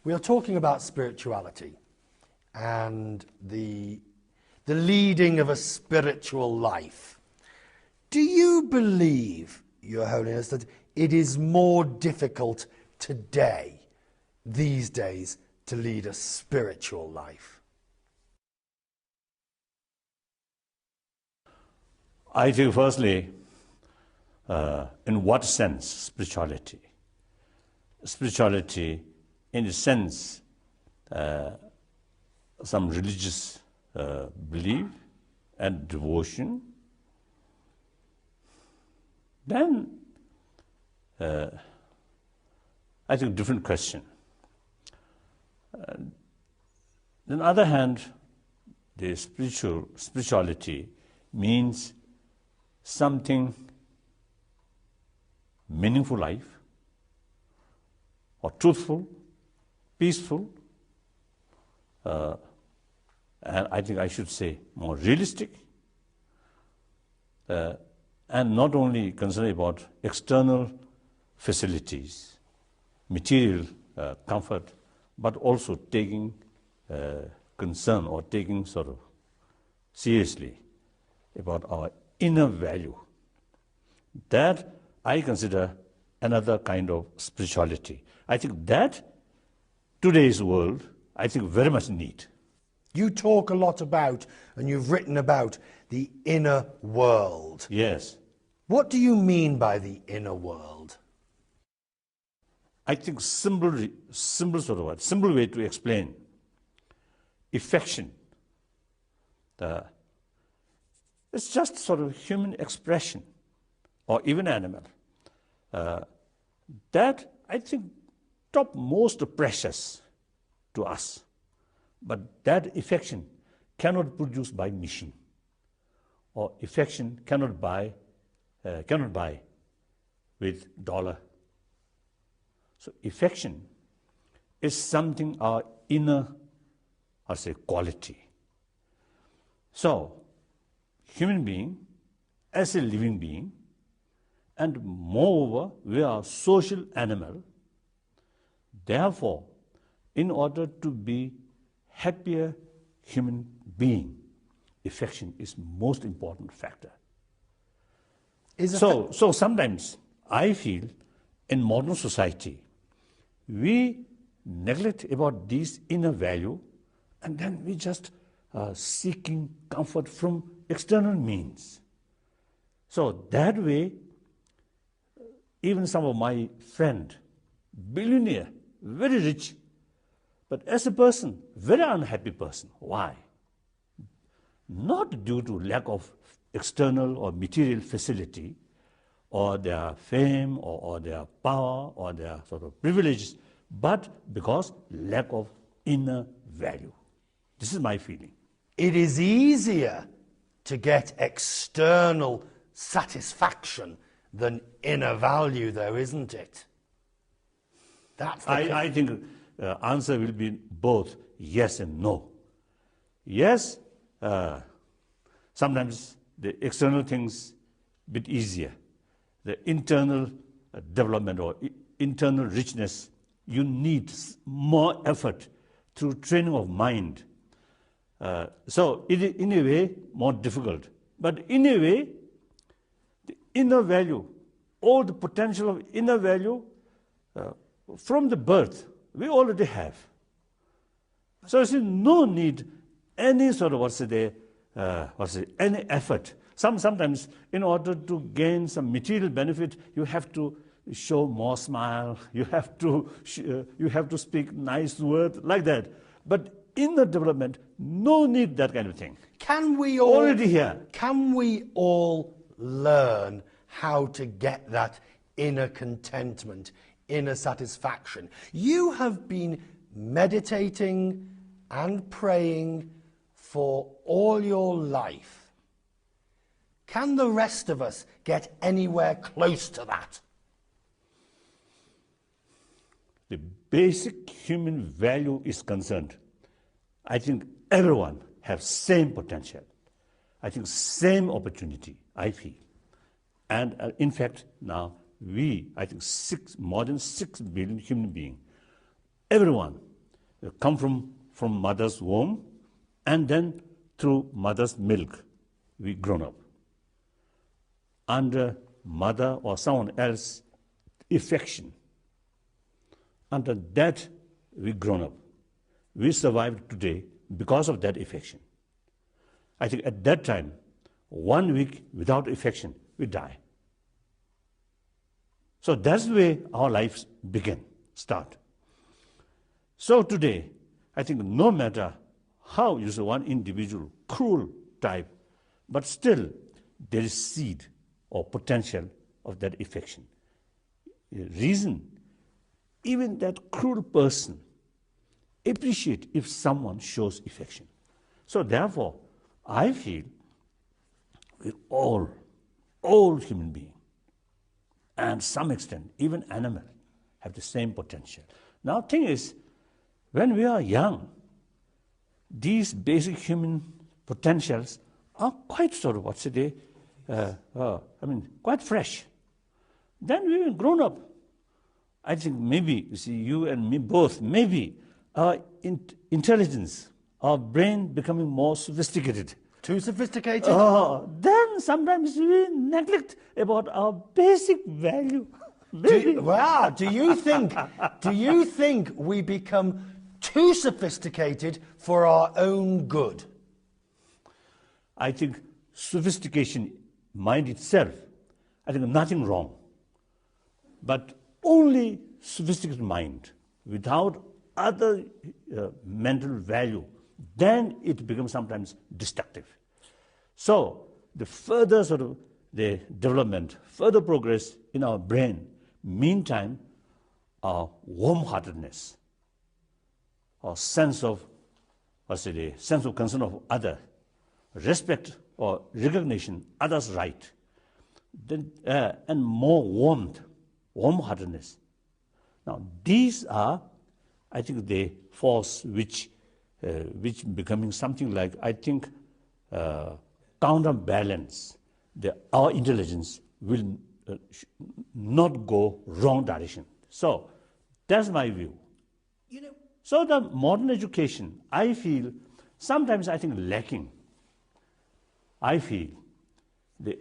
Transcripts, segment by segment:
We are talking about spirituality and the leading of a spiritual life. Do you believe, Your Holiness, that it is more difficult today, these days, to lead a spiritual life? I think firstly, in what sense spirituality? Spirituality in the sense some religious belief and devotion, then I think different question. On the other hand, the spirituality means something meaningful life, or truthful, peaceful, and I think I should say more realistic, and not only concerned about external facilities, material comfort, but also taking concern or taking sort of seriously about our inner value. That I consider another kind of spirituality. I think that today's world, I think very much need. You talk a lot about, and you've written about, the inner world. Yes. What do you mean by the inner world? I think simple way to explain. Affection. It's just sort of human expression, or even animal. That I think topmost precious to us. But that affection cannot be produced by machine, or affection cannot buy with dollar. So affection is something our inner, I say, quality. So human being, as a living being, and moreover, we are a social animal. Therefore, in order to be happier human being, affection is most important factor. So sometimes I feel in modern society, we neglect about this inner value, and then we just seeking comfort from external means. So that way, even some of my friend, billionaire, very rich, but as a person, very unhappy person. Why? Not due to lack of external or material facility, or their fame, or their power, or their sort of privileges, but because lack of inner value. This is my feeling. It is easier to get external satisfaction than inner value, though, isn't it? That's I think the answer will be both yes and no. Yes, sometimes the external things a bit easier. The internal development or internal richness, you need more effort through training of mind. So in a way, more difficult. But in a way, the inner value, all the potential of inner value from the birth, we already have. So there's no need any sort of, any effort. Sometimes in order to gain some material benefit, you have to show more smile, you have to speak nice words, like that. But inner development, no need that kind of thing. Can we all, already here. Can we all learn how to get that inner contentment, inner satisfaction? You have been meditating and praying for all your life. Can the rest of us get anywhere close to that? The basic human value is concerned. I think everyone has same potential. I think same opportunity, I feel. And in fact, now I think more than 6 billion human beings, everyone come from mother's womb, and then through mother's milk, we grown up. Under mother or someone else affection. Under that, we grown up. We survived today because of that affection. I think at that time, 1 week without affection, we die. So that's the way our lives start. So today, I think no matter how you say one individual, cruel type, but still there is seed or potential of that affection. Reason, even that cruel person appreciate if someone shows affection. So therefore, I feel we're all human beings, and to some extent, even animals have the same potential. Now, thing is, when we are young, these basic human potentials are quite sort of, quite fresh. Then we have grown up. I think maybe, you see, you and me both, maybe our intelligence, our brain becoming more sophisticated. Too sophisticated? Then sometimes we neglect about our basic value. Do you think we become too sophisticated for our own good? I think sophistication, mind itself, I think nothing wrong. But only sophisticated mind, without other mental value, then it becomes sometimes destructive. So the further sort of the development, further progress in our brain, meantime, our warm-heartedness, our sense of concern of other, respect or recognition others' right, then, and more warm-heartedness. Now these are, I think, the force which becoming something like, I think, counterbalance our intelligence will not go wrong direction. So that's my view. So the modern education, I feel, sometimes I think lacking. I feel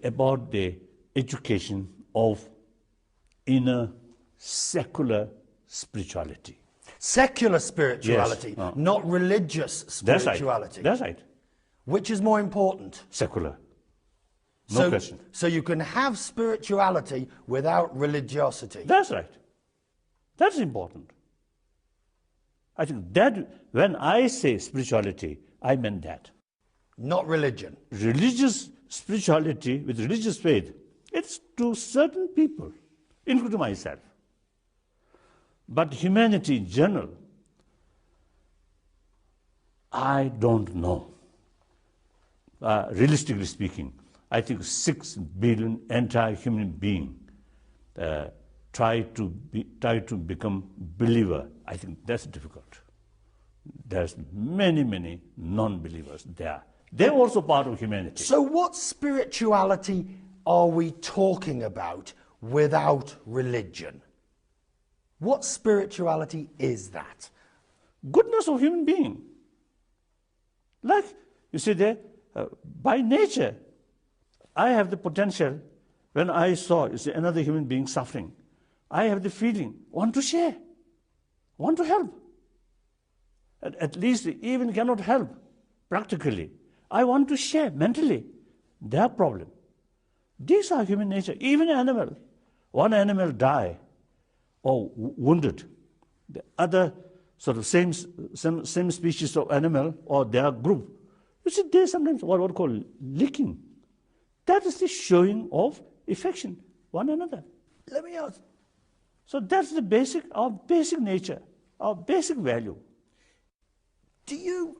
about the education of inner secular spirituality. Secular spirituality, yes. Not religious spirituality. That's right. Which is more important? Secular. No question. So you can have spirituality without religiosity. That's right. That's important. I think that when I say spirituality, I meant that. Not religion. Religious spirituality with religious faith, it's to certain people, including myself. But humanity in general, I don't know. Realistically speaking, I think 6 billion entire human beings try to become believer. I think that's difficult. There's many non-believers there. They're also part of humanity. So what spirituality are we talking about without religion? What spirituality is that? Goodness of human being. Like, you see there, by nature, I have the potential, when I saw another human being suffering, I have the feeling, want to share, want to help. At least even cannot help practically. I want to share mentally their problem. These are human nature. Even animal. One animal die or wounded. The other sort of same species of animal or their group. You see, they sometimes what we call licking. That is the showing of affection one another. Let me ask. So that's our basic nature, our basic value. Do you...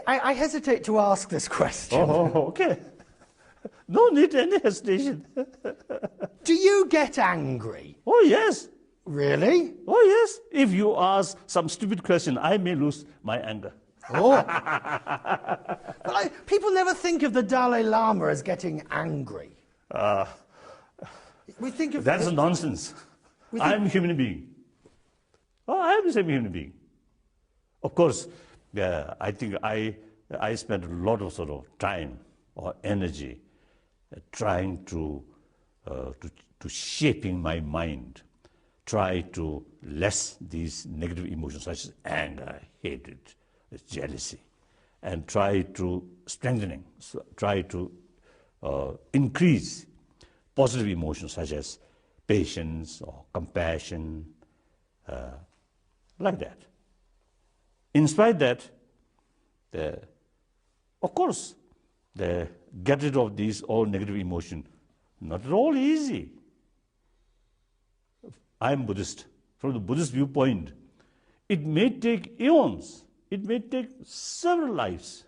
I hesitate to ask this question. Okay. No need any hesitation. Do you get angry? Oh, yes. Really? Oh, yes. If you ask some stupid question, I may lose my anger. Oh. But people never think of the Dalai Lama as getting angry. We think of that's nonsense. I'm a human being. Oh, I am the same human being. Of course, I think I spent a lot of sort of time or energy trying to shaping my mind, try to less these negative emotions such as anger, hatred, jealousy, and try to strengthening, try to increase positive emotions such as patience or compassion, like that. In spite of that, of course, get rid of these all negative emotion, not at all easy. I am Buddhist. From the Buddhist viewpoint, it may take eons, it may take several lives.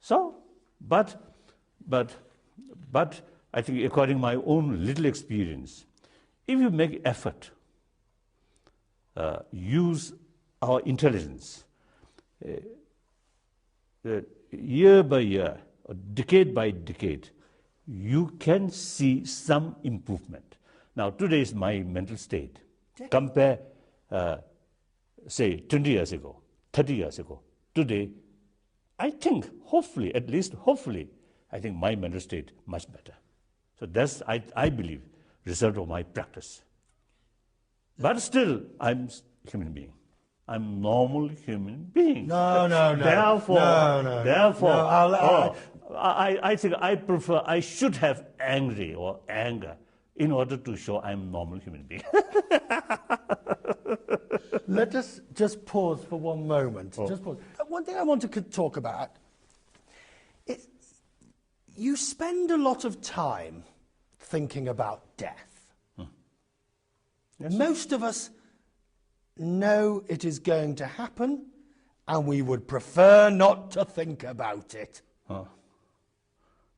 So, but I think according to my own little experience, if you make effort, use our intelligence, year by year, or decade by decade, you can see some improvement. Now, today is my mental state. Compare, say, 20 years ago, 30 years ago. Today, I think, hopefully, at least hopefully, I think my mental state much better. So that's, I believe, result of my practice. But still, I'm a human being. I'm normal human being. No. Therefore, No, I think I prefer, I should have angry or anger in order to show I'm a normal human being. Let us just pause for one moment. Just pause. One thing I want to talk about is you spend a lot of time thinking about death. Yes. Most of us know it is going to happen, and we would prefer not to think about it.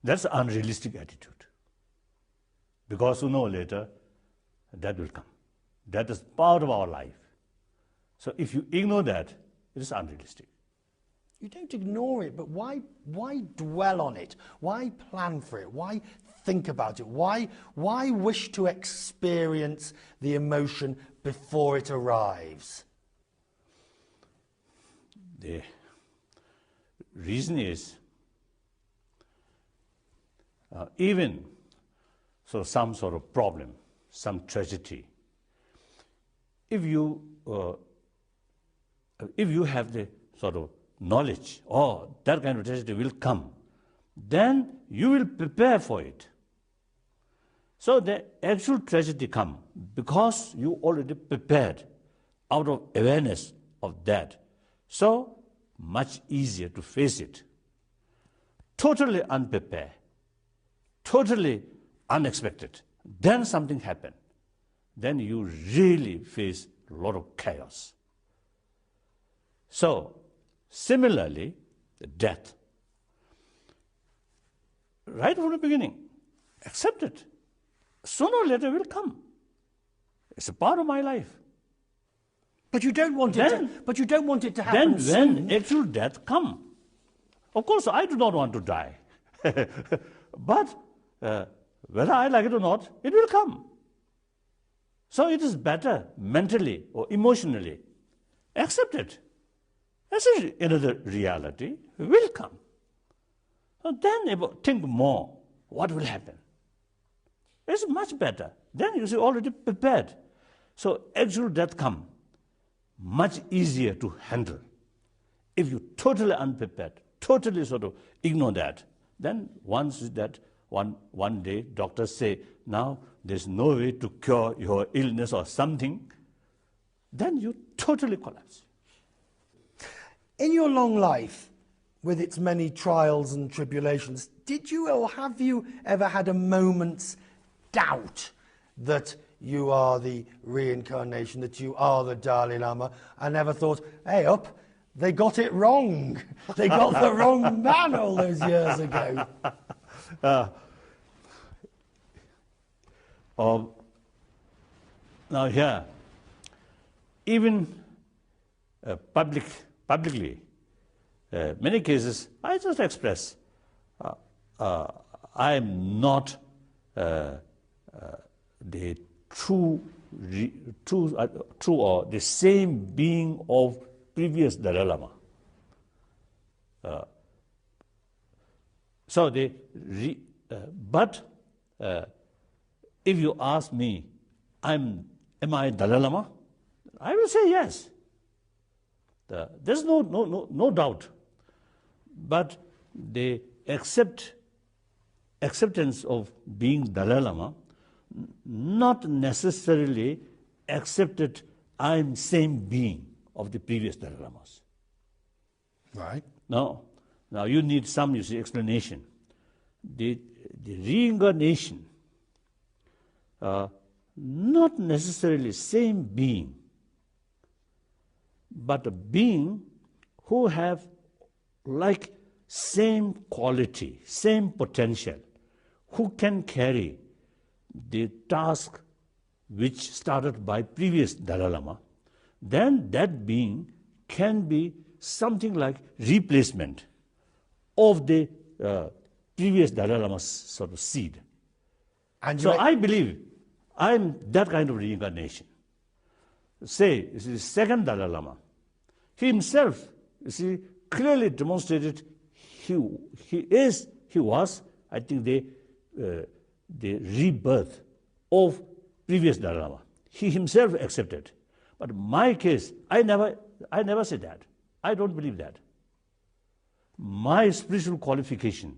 That's an unrealistic attitude. Because sooner or later, that will come. That is part of our life. So if you ignore that, it is unrealistic. You don't ignore it, but why dwell on it? Why plan for it? Why think about it? Why wish to experience the emotion before it arrives? The reason is, even so some sort of problem, some tragedy, if you have the sort of knowledge, that kind of tragedy will come, then you will prepare for it. So the actual tragedy come because you already prepared out of awareness of that. So much easier to face it. Totally unprepared, totally unexpected, then something happened. Then you really face a lot of chaos. So, similarly, death. Right from the beginning, accept it. Sooner or later it will come. It's a part of my life. But you don't want it to happen Then soon. when actual death come, of course I do not want to die. But whether I like it or not, it will come. So it is better mentally or emotionally accept it. As another reality will come. So then think more, what will happen? It's much better. Then you see already prepared. So actual death come, much easier to handle. If you totally unprepared, totally sort of ignore that, then once that one day doctors say, now there's no way to cure your illness or something, then you totally collapse. In your long life, with its many trials and tribulations, did you or have you ever had a moment's doubt that you are the reincarnation, that you are the Dalai Lama, and never thought, hey up, they got it wrong. They got the wrong man all those years ago. Now here, even publicly, many cases, I just express, I am not the true true or the same being of previous Dalai Lama. But if you ask me, am I Dalai Lama? I will say yes. There's no doubt. But the acceptance of being Dalai Lama not necessarily accepted I'm same being of the previous Dalai Lamas. Right. Now you need some explanation. The reincarnation, not necessarily same being, but a being who have like same quality, same potential, who can carry the task which started by previous Dalai Lama, then that being can be something like replacement of the previous Dalai Lama's sort of seed. And so I believe I'm that kind of reincarnation. Say, this is the second Dalai Lama. He himself, clearly demonstrated he was, I think, the rebirth of previous Dalai Lama. He himself accepted. But in my case, I never said that. I don't believe that. My spiritual qualification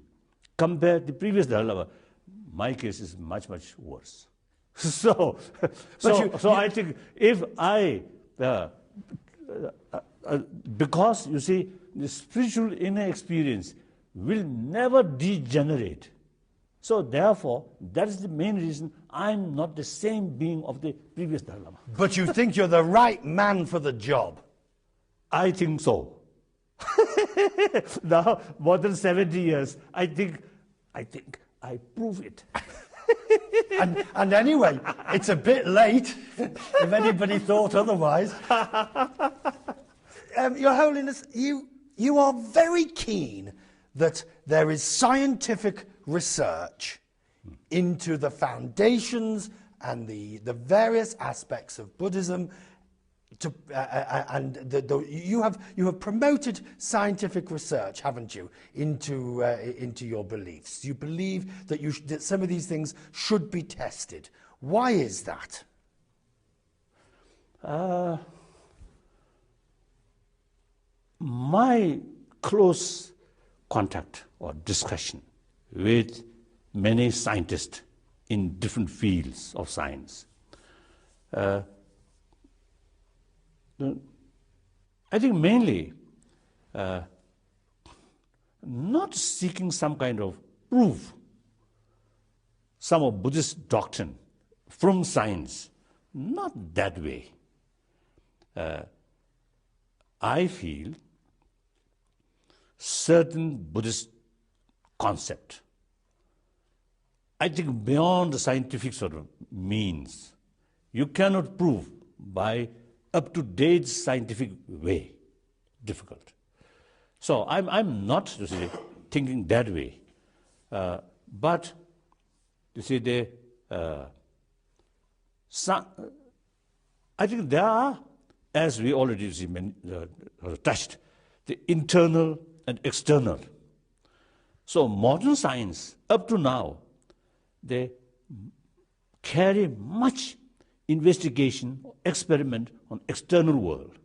compared to the previous Dalai Lama, my case is much, much worse. So I think if I, because you see, the spiritual inner experience will never degenerate. So therefore, that is the main reason I'm not the same being of the previous Dalai Lama. But you think you're the right man for the job? I think so. Now, more than 70 years, I think I prove it. and anyway, it's a bit late, if anybody thought otherwise. Your Holiness, you are very keen that there is scientific research into the foundations and the various aspects of Buddhism. You have promoted scientific research, haven't you, into your beliefs? You believe that some of these things should be tested. Why is that? My close contact or discussion with many scientists in different fields of science, I think mainly not seeking some kind of proof, some of Buddhist doctrine from science, not that way. I feel certain Buddhist concept, I think beyond the scientific sort of means, you cannot prove by up-to-date scientific way. Difficult. So I'm not thinking that way. But you see, I think there are, as we already touched, the internal and external. So modern science, up to now, they carry much investigation, experiment on external world.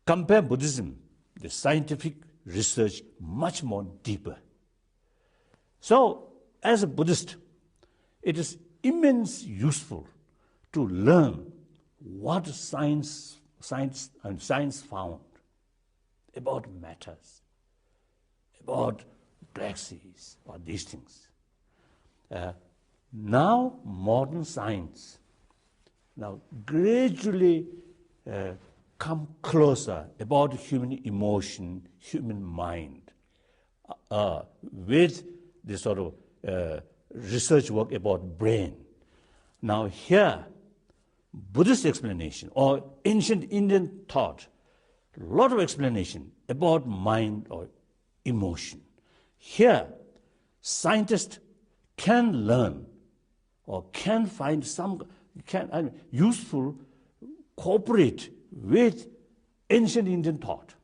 Compare Buddhism, the scientific research much more deeper. So, as a Buddhist, it is immensely useful to learn what science found about matters, about black seas, or these things. Now, modern science now gradually come closer about human emotion, human mind, with the sort of research work about brain. Now here, Buddhist explanation or ancient Indian thought, a lot of explanation about mind or emotion. Here, scientists can learn or can find some useful cooperate with ancient Indian thought.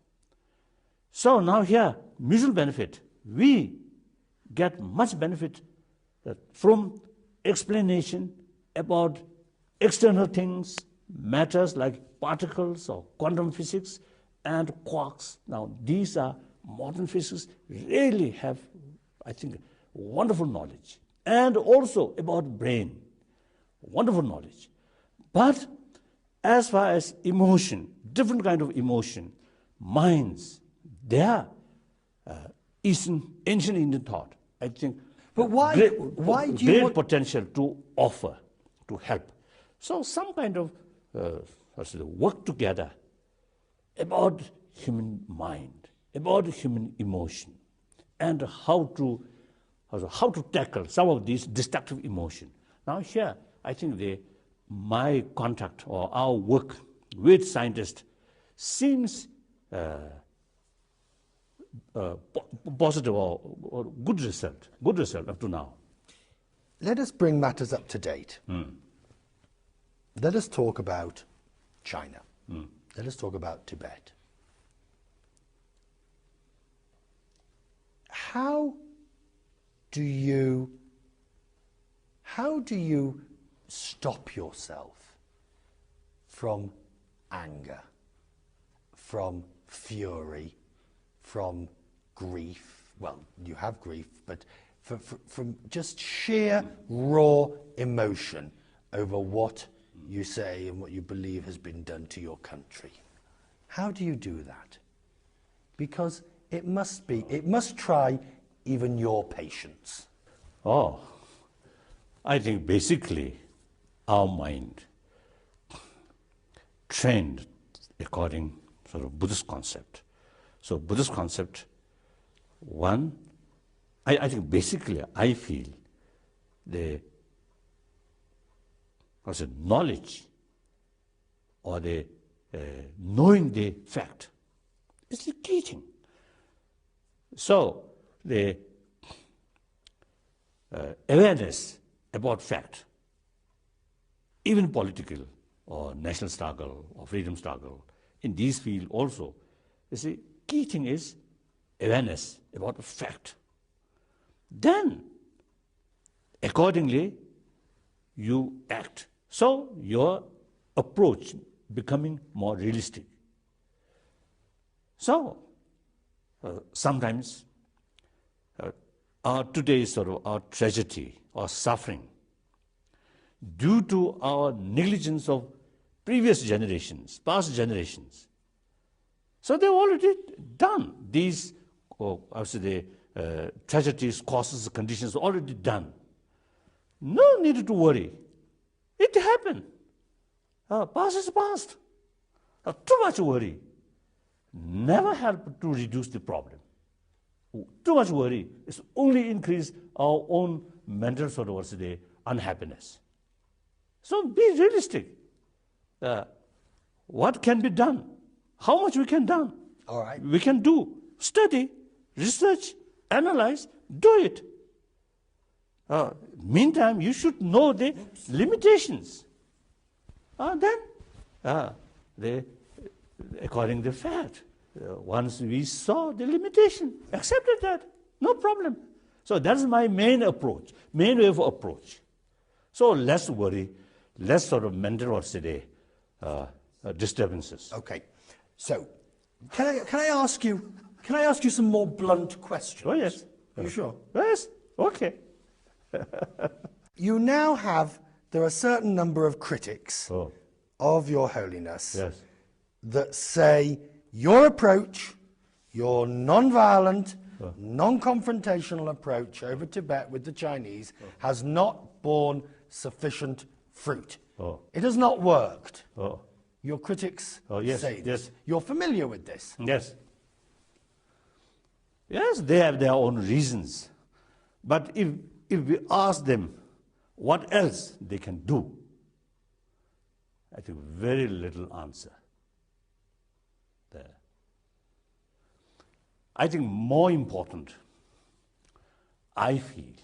So now here, mutual benefit. We get much benefit from explanation about external things, matters like particles or quantum physics and quarks. Now these are modern physicists really have, I think, wonderful knowledge. And also about brain, wonderful knowledge. But as far as emotion, different kind of emotion, minds, they are ancient Indian thought, I think. But why do you great want potential to offer, to help. So some kind of work together about human mind, about human emotion, and how to tackle some of these destructive emotion. Now here, I think my contact or our work with scientists seems positive or good result up to now. Let us bring matters up to date. Let us talk about China. Let us talk about Tibet. How do you stop yourself from anger, from fury, from grief? Well, you have grief, but from just sheer raw emotion over what you say and what you believe has been done to your country. How do you do that? Because it must try even your patience. Oh, I think basically our mind trained according sort of Buddhist concept. So Buddhist concept, one, I think basically I feel the knowledge or the knowing the fact is the key thing. So the awareness about fact, even political or national struggle or freedom struggle, in these fields also, you see, key thing is awareness about the fact. Then, accordingly, you act. So your approach becoming more realistic. So sometimes today's sort of our tragedy or suffering due to our negligence of previous generations, past generations. So they've already done these, tragedies, causes, conditions already done. No need to worry. It happened. Past is past. Too much worry never help to reduce the problem. Too much worry is only increase our own mental sort of unhappiness. So be realistic. What can be done? How much we can done? All right. We can do. Study, research, analyze, do it. Meantime, you should know the limitations. According to the fact, once we saw the limitation, accepted that, no problem. So that's my main approach, main way of approach. So less worry, less sort of mental or disturbances. Okay. So, can I ask you some more blunt questions? Oh yes. Are you sure? Yes. Okay. You now have, there are a certain number of critics of Your Holiness that say your approach, your non-violent, non-confrontational approach over Tibet with the Chinese has not borne sufficient fruit. It has not worked. Your critics say this. Yes. You're familiar with this? Yes. Yes, they have their own reasons. But if we ask them what else they can do, I think very little answer there. I think more important, I feel,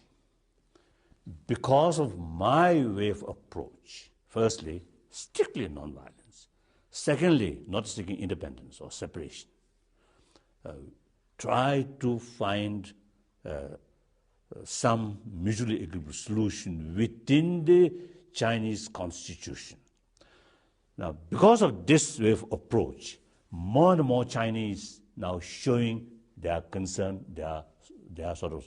because of my way of approach, Firstly, strictly non-violence. Secondly, not seeking independence or separation. Try to find some mutually agreeable solution within the Chinese constitution. Now, because of this way of approach, more and more Chinese now showing their concern, their sort of,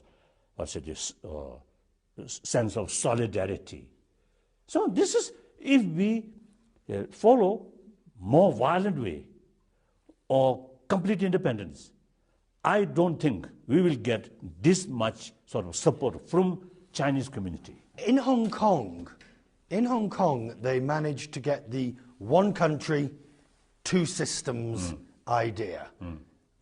sense of solidarity. So this is, if we follow more violent way or complete independence, I don't think we will get this much sort of support from Chinese community. In Hong Kong, they managed to get the one country, two systems idea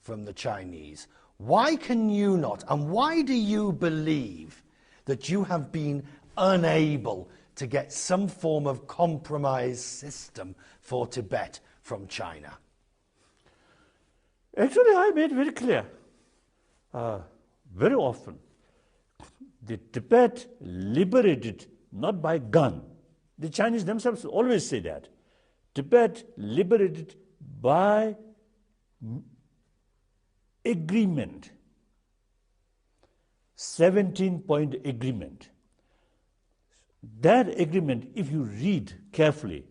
from the Chinese. Why can you not, and why do you believe that you have been unable to get some form of compromise system for Tibet from China? Actually, I made very clear, very often, the Tibet liberated not by gun. The Chinese themselves always say that. Tibet liberated by agreement, 17-point agreement. That agreement, if you read carefully,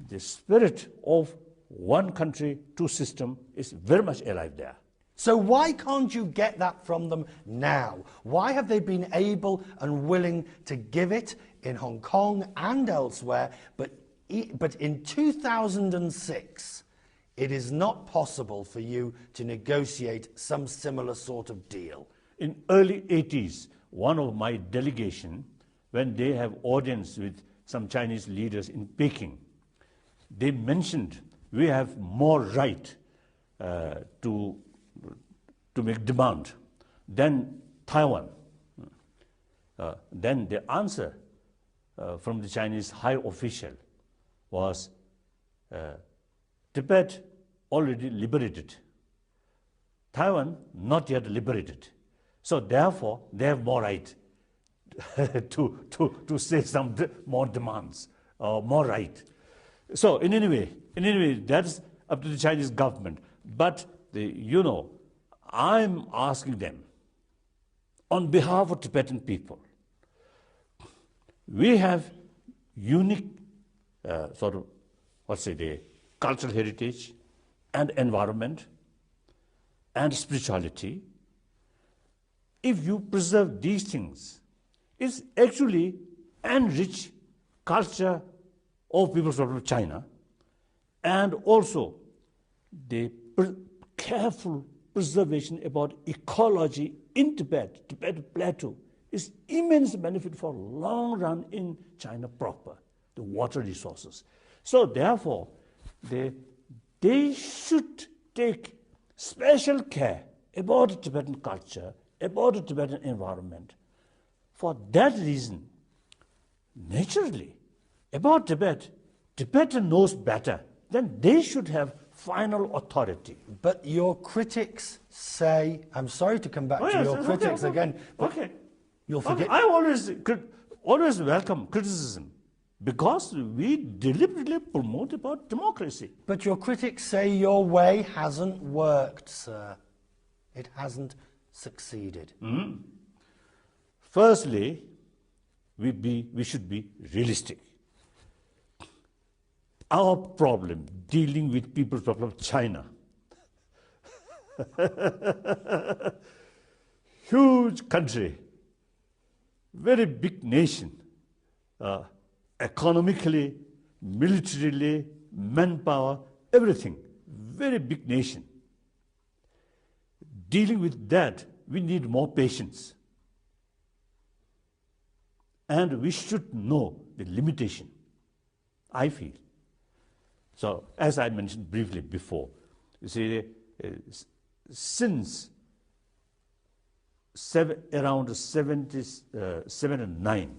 the spirit of one country, two system is very much alive there. So why can't you get that from them now? Why have they been able and willing to give it in Hong Kong and elsewhere, but in 2006, it is not possible for you to negotiate some similar sort of deal? In early 80s, one of my delegation, when they have audience with some Chinese leaders in Peking, they mentioned we have more right to make demand than Taiwan. Then the answer from the Chinese high official was Tibet already liberated, Taiwan not yet liberated. So therefore, they have more right to say some more demands, more right. So in any way, that's up to the Chinese government. But I'm asking them, on behalf of Tibetan people, we have unique cultural heritage and environment and spirituality. If you preserve these things, it's actually enrich culture of people from China, and also the careful preservation about ecology in Tibet, Tibet Plateau, is immense benefit for long run in China proper, the water resources. So therefore, they should take special care about Tibetan culture, about the Tibetan environment. For that reason, naturally, about Tibet, Tibetan knows better, then they should have final authority. But your critics say, I'm sorry to come back to your critics again, but you'll forget. I always welcome criticism, because we deliberately promote about democracy. But your critics say your way hasn't worked, sir. It hasn't succeeded. Firstly, we should be realistic. Our problem, dealing with people's problem of China, huge country, very big nation, economically, militarily, manpower, everything, very big nation. Dealing with that, we need more patience. And we should know the limitation, I feel. So, as I mentioned briefly before, you see, since around 77 and 9,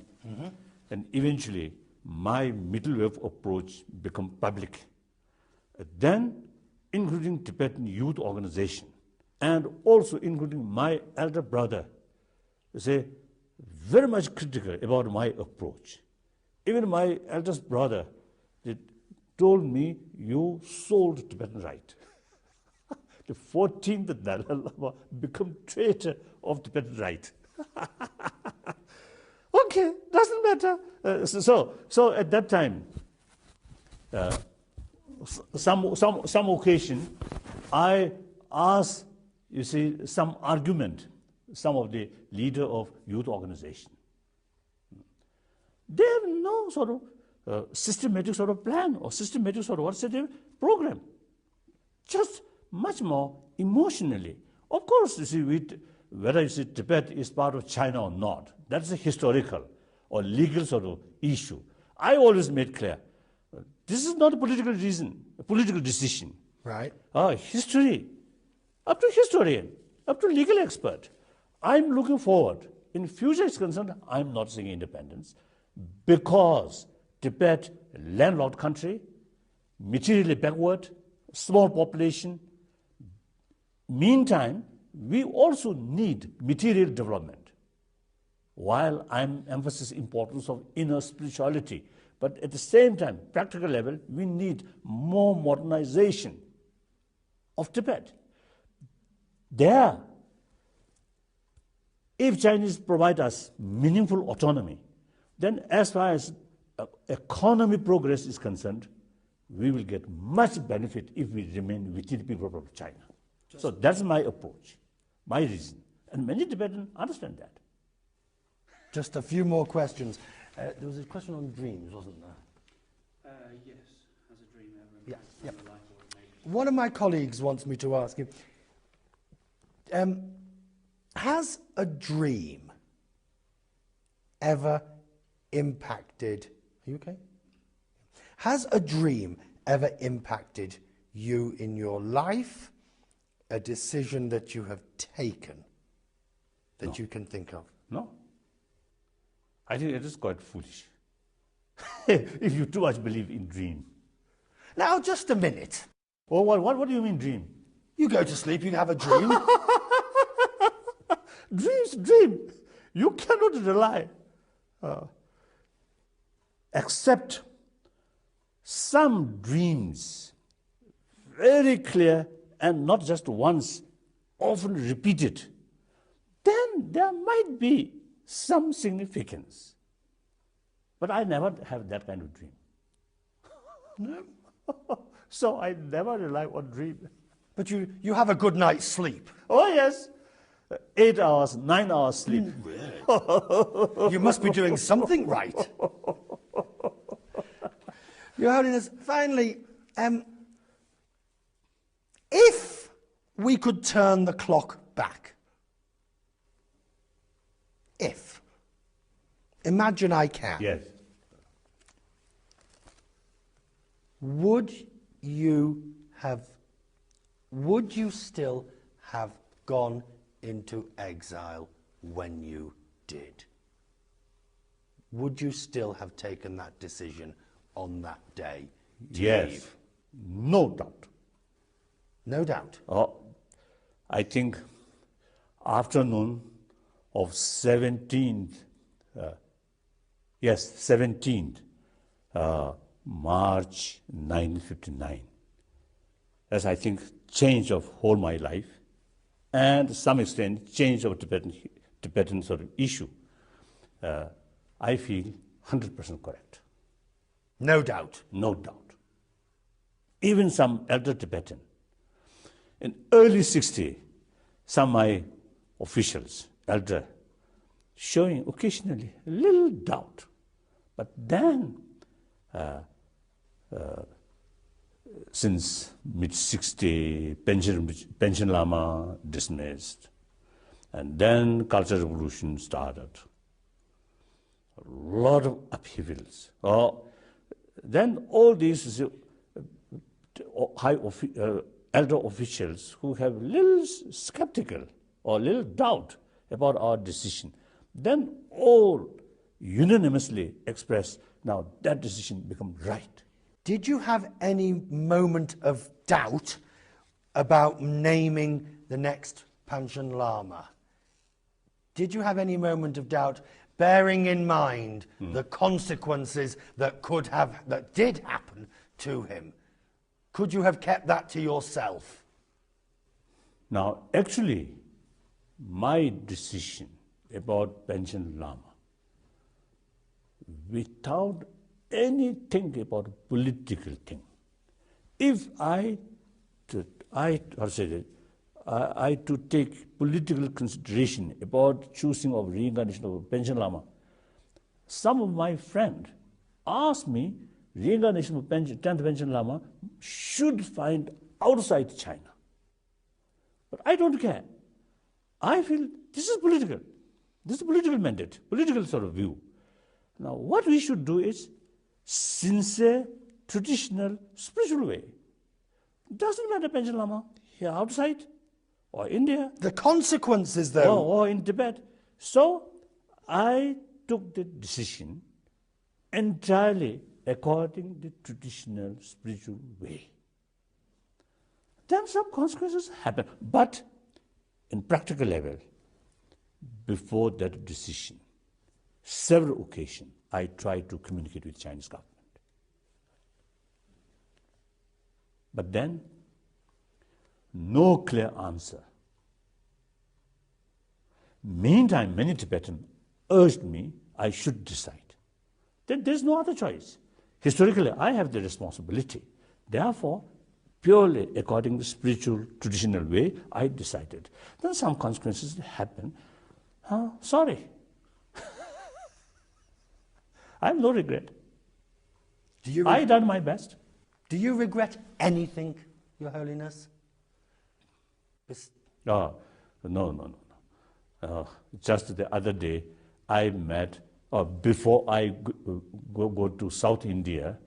and eventually my middle wave approach became public. Then, including Tibetan youth organization, and also including my elder brother, say, very much critical about my approach. Even my eldest brother told me, you sold Tibetan right. The 14th Dalai Lama became traitor of Tibetan right. Okay, doesn't matter. So at that time, some occasion, I asked, you see, some argument, some of the leader of youth organization. They have no sort of systematic sort of plan or systematic sort of what's the program. Just much more emotionally. Of course, you see, whether you see Tibet is part of China or not, that's a historical or legal sort of issue. I always made clear, this is not a political reason, a political decision. Right. History, up to historian, up to legal expert. I'm looking forward. In future is concerned, I'm not saying independence, because Tibet, landlocked country, materially backward, small population. Meantime, we also need material development. While I'm emphasizing importance of inner spirituality, but at the same time, practical level, we need more modernization of Tibet. There, if Chinese provide us meaningful autonomy, then as far as economic progress is concerned, we will get much benefit if we remain within the people of China. So that's my approach, my reason. And many Tibetans understand that. Just a few more questions. There was a question on dreams, wasn't there? Yes, has a dream ever Yeah. impacted your life or maybe? One of my colleagues wants me to ask you, has a dream ever impacted, are you okay? Has a dream ever impacted you in your life, a decision that you have taken that No. you can think of? No. I think it is quite foolish. If you too much believe in dream. Now, just a minute. Well, what do you mean dream? You go to sleep, you have a dream. Dream. You cannot rely. Except some dreams, very clear and not just once, often repeated, then there might be some significance. But I never have that kind of dream. No. So I never rely on dream. But you have a good night's sleep. Oh yes, 8 hours, 9 hours sleep. Really? You must be doing something right. Your Holiness, finally, if we could turn the clock back, imagine I can. Yes. Would you still have gone into exile when you did? Would you still have taken that decision on that day to Yes. leave? No doubt. No doubt. I think afternoon of 17th March 1959. As I think change of whole my life, and to some extent change of Tibetan sort of issue. I feel 100% correct. No doubt. No doubt. Even some elder Tibetan. In early 60s, some of my officials, elder, showing occasionally a little doubt. But then, since mid-60s, Panchen Lama dismissed, and then Cultural Revolution started. A lot of upheavals. Then all these elder officials who have little skeptical or little doubt about our decision, then all unanimously express, now that decision becomes right. Did you have any moment of doubt about naming the next Panchen Lama? Did you have any moment of doubt bearing in mind the consequences that did happen to him. Could you have kept that to yourself? Now, actually, my decision about Panchen Lama, without anything about political thing, if I to take political consideration about choosing of reincarnation of Panchen Lama, some of my friends asked me reincarnation of 10th Panchen Lama should find outside China. But I don't care. I feel this is political. This is a political mandate, political sort of view. Now, what we should do is sincere, traditional, spiritual way. Doesn't matter Panchen Lama here outside or India. The consequences, though. Or in Tibet. So I took the decision entirely according to the traditional spiritual way. Then some consequences happen. But in practical level, before that decision, several occasions, I tried to communicate with Chinese government. But then, no clear answer. Meantime, many Tibetans urged me I should decide. Then there's no other choice. Historically, I have the responsibility. Therefore, purely according to the spiritual, traditional way, I decided. Then some consequences happen. Sorry. I have no regret. I done my best. Do you regret anything, Your Holiness? No. Just the other day, I met, before I go to South India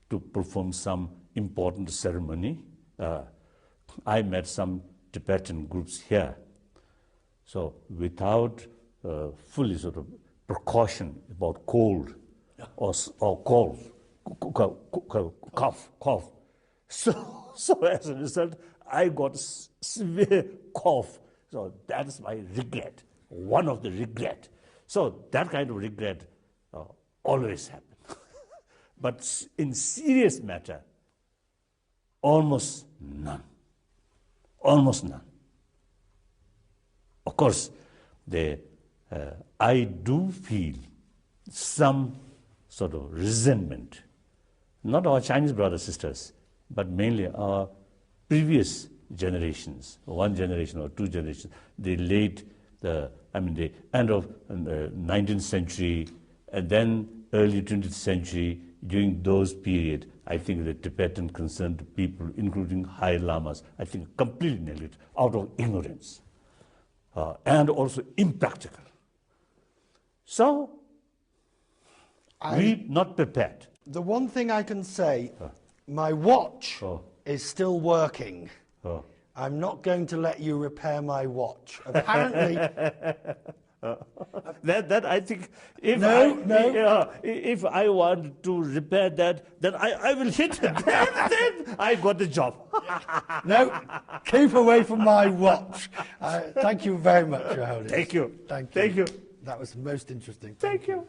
to perform some important ceremony, I met some Tibetan groups here. So without fully sort of precaution about cold or cough. So as a result, I got severe cough. So that's my regret, one of the regret. So that kind of regret always happens. But in serious matter, almost none. Almost none. Of course, I do feel some sort of resentment, not our Chinese brothers sisters, but mainly our previous generations, one generation or two generations, the end of the 19th century and then early 20th century. During those periods, I think the Tibetan concerned people, including high lamas, I think completely neglected out of ignorance and also impractical. So, we not prepared. The one thing I can say, my watch is still working. I'm not going to let you repair my watch. Apparently... that I think, if I want to repair that, then I will hit it. Then I got the job. No, keep away from my watch. Thank you very much, Your Holiness. Thank you. Thank you. Thank you. That was most interesting. Thank you.